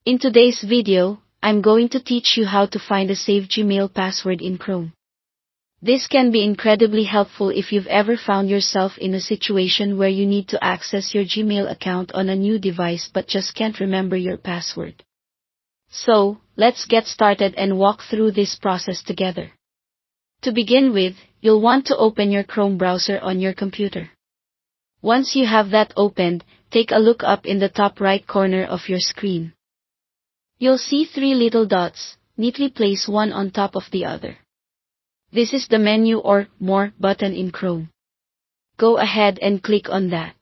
In today's video, I'm going to teach you how to find a saved Gmail password in Chrome. This can be incredibly helpful if you've ever found yourself in a situation where you need to access your Gmail account on a new device but just can't remember your password. So, let's get started and walk through this process together. To begin with, you'll want to open your Chrome browser on your computer. Once you have that opened, take a look up in the top right corner of your screen. You'll see three little dots, neatly placed one on top of the other. This is the menu or More button in Chrome. Go ahead and click on that.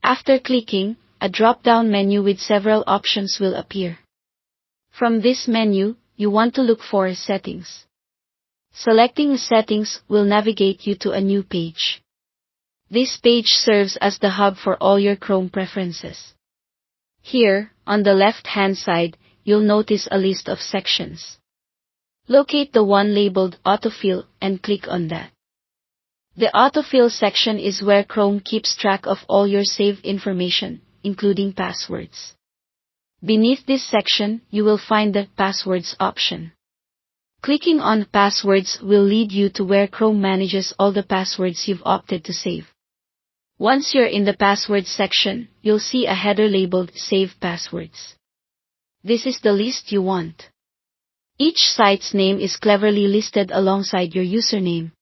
After clicking, a drop-down menu with several options will appear. From this menu, you want to look for Settings. Selecting Settings will navigate you to a new page. This page serves as the hub for all your Chrome preferences. Here, on the left-hand side, you'll notice a list of sections. Locate the one labeled Autofill and click on that. The Autofill section is where Chrome keeps track of all your saved information, including passwords. Beneath this section, you will find the Passwords option. Clicking on Passwords will lead you to where Chrome manages all the passwords you've opted to save. Once you're in the Passwords section, you'll see a header labeled Save Passwords. This is the list you want. Each site's name is cleverly listed alongside your username.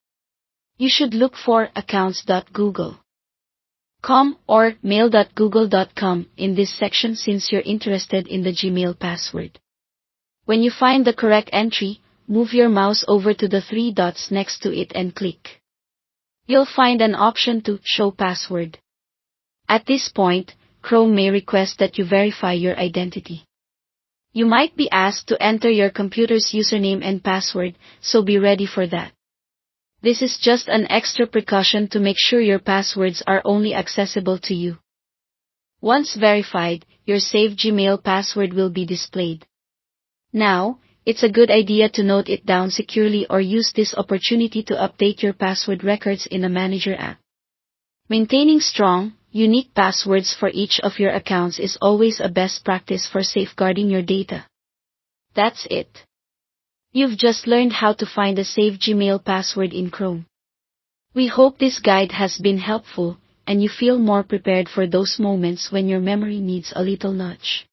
You should look for accounts.google.com or mail.google.com in this section since you're interested in the Gmail password. When you find the correct entry, move your mouse over to the three dots next to it and click. You'll find an option to Show Password. At this point, Chrome may request that you verify your identity. You might be asked to enter your computer's username and password, so be ready for that. This is just an extra precaution to make sure your passwords are only accessible to you. Once verified, your saved Gmail password will be displayed. Now, it's a good idea to note it down securely or use this opportunity to update your password records in a Manager app. Maintaining strong, unique passwords for each of your accounts is always a best practice for safeguarding your data. That's it. You've just learned how to find a saved Gmail password in Chrome. We hope this guide has been helpful, and you feel more prepared for those moments when your memory needs a little nudge.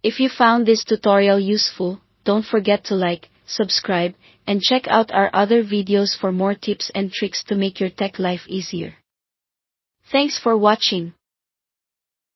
If you found this tutorial useful, don't forget to like, subscribe, and check out our other videos for more tips and tricks to make your tech life easier. Thanks for watching.